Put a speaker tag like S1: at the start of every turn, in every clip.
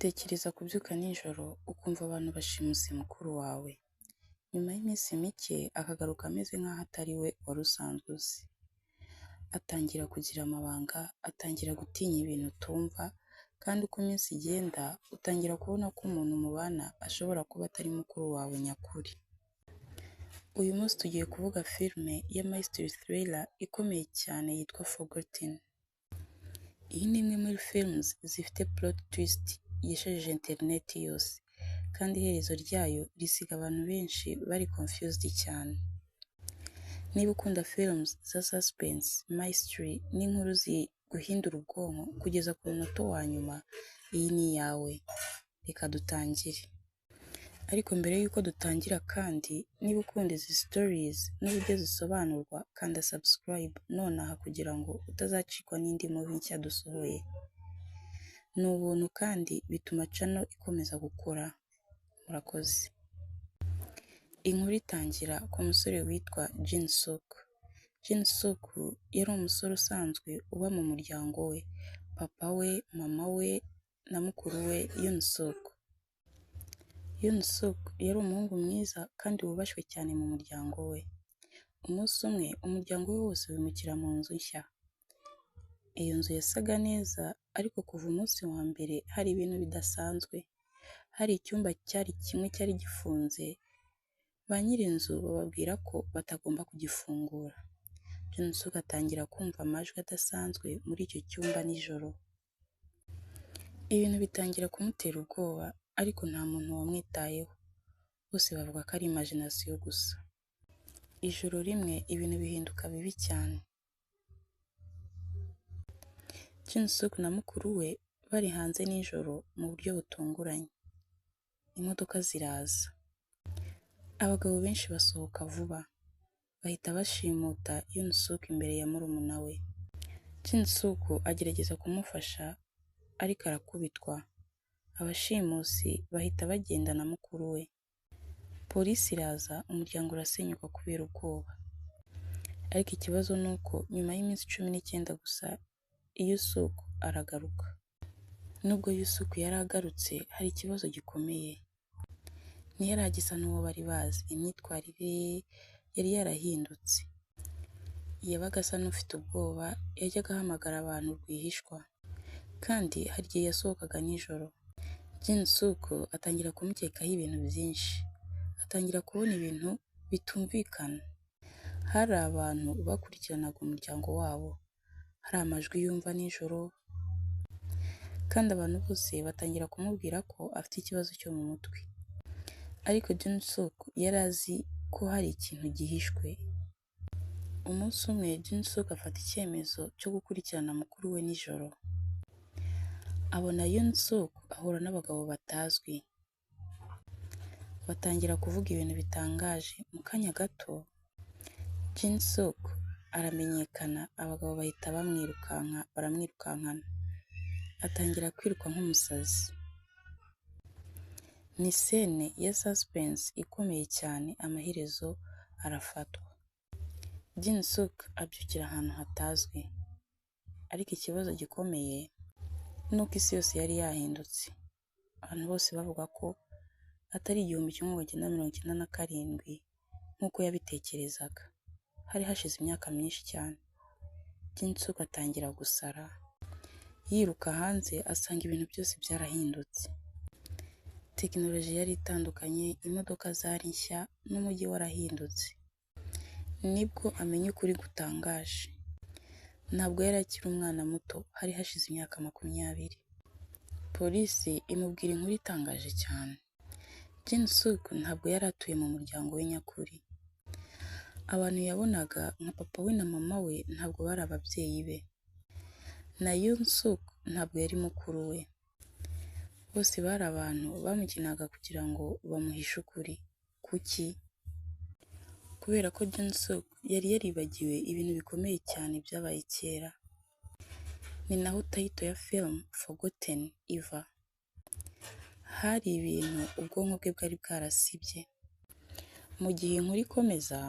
S1: Tekereza kubyuka nijoro ukumva abantu bashimuse mukuru wawe. Nyuma y'iminsi mike akagaruka ameze nk'aho atari we wari usanzwe uzi. Atangira kugira amabanga, atangira gutinya ibintu utumva, kandi uko iminsi igenda utangira kubona ko umuntu mubana ashobora kuba atari mukuru wawe nyakuri. Uyu munsi tugiye kuvuga filime ya mystery thriller ikomeye cyane yitwa Forgotten. Iyi ni imwe muri films zifite plot twist yishejeje interineti yose, kandi iherezo ryayo risiga abantu benshi bari confused cyane. Niba ukunda films za suspense, mystery n'inkuru ziguhindura ubwonko kugeza ku munota wa nyuma, iyi ni iyawe. Reka dutangire. Ariko mbere y'uko dutangira kandi, niba ukunda izi stories n'uburyo zisobanurwa, kanda subscribe nonaha kugira ngo utazacikwa n'indi movie nshya dusohoye. Ni ubuntu kandi bituma channel ikomeza gukura. Murakoze. Inkuru itangira ku musore witwa Jin Suk. Jin Suk yari umusore usanzwe uba mu muryango we, papa we, mama we na mukuru we Yoon Suk. Yoon Suk yari umuhungu mwiza kandi wubashywe cyane mu muryango we. Umunsi umwe umuryango we wose wimukira mu nzu nshya. Iyo nzu yasaga neza, ariko kuva umunsi wa mbere hari ibintu bidasanzwe. Hari icyumba cyari gifunze. Ba nyir'inzu bababwira ko batagomba kugifungura. Jin Suk atangira kumva amajwi adasanzwe muri icyo cyumba nijoro. Ibintu bitangira kumutera ubwoba, ariko nta muntu wamwitayeho. Bose bavuga ko ari imagination gusa. Ijoro rimwe ibintu bihinduka bibi cyane. Jin Suk na mukuru we bari hanze nijoro mu buryo butunguranye. Imodoka ziraza. Abagabo benshi basohoka vuba. Bahita bashimuta Yoon Suk imbere ya murumuna we. Jin Suk agerageza kumufasha, ariko arakubitwa. Abashimusi bahita bagenda na mukuru we. Polisi iraza, umuryango urasenyuka kubera ubwoba. Ariko ikibazo ni uko nyuma y'iminsi 19 gusa Yoon Suk aragaruka. Nubwo Yoon Suk yari agarutse, hari ikibazo gikomeye. Ntiyari agisa n'uwo bari bazi. Imyitwarire yari yarahindutse. Yabaga asa n'ufite ubwoba, yajyaga ahamagara abantu rwihishwa, kandi hari igihe yasohokaga nijoro. Jin Suk atangira kumukekaho ibintu byinshi. Atangira kubona ibintu bitumvikana. Hari abantu bakurikiranaga umuryango wabo. Hari amajwi yumva nijoro, kandi abantu bose batangira kumubwira ko afite ikibazo cyo mu mutwe. Ariko Jin Suk yari azi ko hari ikintu gihishwe. Umunsi umwe Jin Suk afata icyemezo cyo gukurikirana mukuru we nijoro. Abona Yoon Suk ahura n'abagabo batazwi. Batangira kuvuga ibintu bitangaje. Mu kanya gato Jin Suk aramenyekana, abagabo bahita baramwirukankana. Atangira kwiruka nk'umusazi. Ni scene ya suspense ikomeye cyane, amaherezo arafatwa. Jin Suk abyukira ahantu hatazwi. Ariko ikibazo gikomeye nuko isi yose yari yahindutse. Abantu bose bavuga ko atari 1997 nk'uko yabitekerezaga. Hari hashize imyaka myinshi cyane. Jin Suk atangira gusara. Yiruka hanze asanga ibintu byose byarahindutse. Tekinoloji yari itandukanye, imodoka zari nshya, n'umujyi warahindutse. Nibwo amenye ukuri gutangaje. Ntabwo yari akiri umwana muto, hari hashize imyaka 20. Polisi imubwira inkuru itangaje cyane. Jin Suk ntabwo yari atuye mu muryango we nyakuri. Abantu yabonaga nka papa we na mama we ntabwo bari ababyeyi be. Na Yoon Suk ntabwo yari mukuru we. Bose bari abantu bamukinaga kugira ngo bamuhishe ukuri. Kuki? Kubera ko Jin Suk yari yaribagiwe ibintu bikomeye cyane byabaye kera. Ni naho title ya film Forgotten iva. Hari ibintu ubwonko bwe bwari bwarasibye. Mu gihe inkuru ikomeza,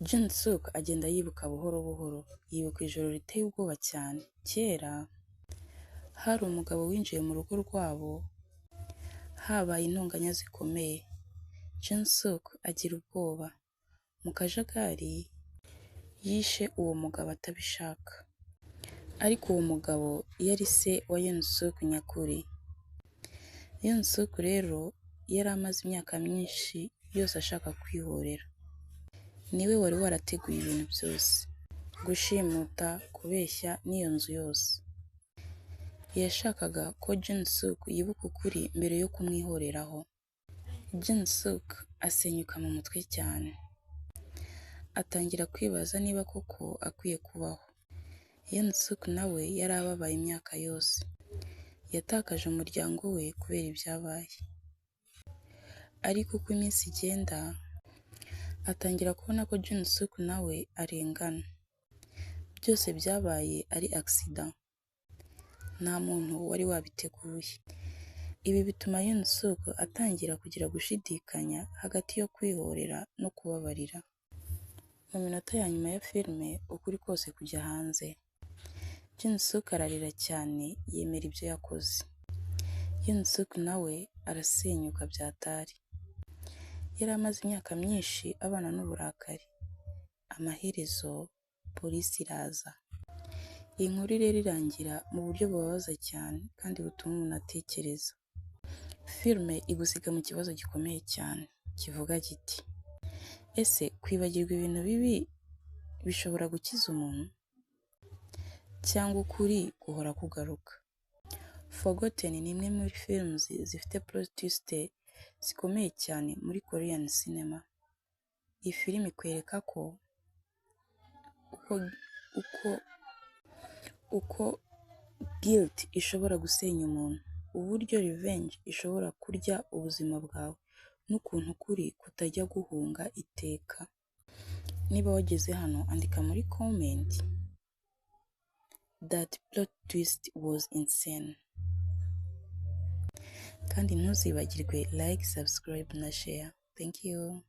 S1: Jin Suk agenda yibuka buhoro buhoro. Yibuka ijoro riteye ubwoba cyane. Kera Hari umugabo winjiye mu rugo rwabo, habaye intonganya zikomeye. Jin-suk agira ubwoba. Mu kajagari, yishe uwo mugabo atabishaka. Ariko uwo mugabo yari se wa Yeon-suk nyakuri. Yeon-suk rero yari amaze imyaka myinshi yose ashaka kwihorera. Niwe wari warateguye ibintu byose, gushimuta, kubeshya n'iyo nzu yose. Yashakaga ko Jin-suk yibuka ukuri mbere yo kumwihoreraho. Jin-suk asenyuka mu mutwe cyane. Atangira kwibaza niba koko akwiye kubaho. Yeon-suk nawe yari ababaye imyaka yose. Yatakaje umuryango we kubera ibyabaye. Ariko uko iminsi igenda, atangira kubona ko Jin-suk nawe arengana. Byose byabaye ari accident. Nta muntu wari wabiteguye. Ibi bituma Yeon-suk atangira kugira gushidikanya hagati yo kwihorera no kubabarira. Mu minota ya nyuma ya filime, ukuri kose kujya hanze. Jin-suk ararira cyane, yemera ibyo yakoze. Yeon-suk nawe arasenyuka byatari. Yari amaze imyaka myinshi abana n'uburakari. Amaherezo, polisi iraza. Iyi nkuru rero irangira mu buryo bubabaza cyane kandi butuma umuntu atekereza. Filime igusiga mu kibazo gikomeye cyane, kivuga giti: ese kwibagirwa ibintu bibi bishobora gukiza umuntu? Cyangwa ukuri guhora kugaruka? Forgotten ni imwe muri films zifite plot twist zikomeye cyane muri Korean cinema. Iyi filime ikwereka ko uko guilt ishobora gusenya umuntu, uburyo revenge ishobora kurya ubuzima bwawe, n'ukuntu ukuri kutajya guhunga iteka. Niba wageze hano, andika muri comment. That plot twist was insane. Kandi ntuzibagirwe like, subscribe na share. Thank you.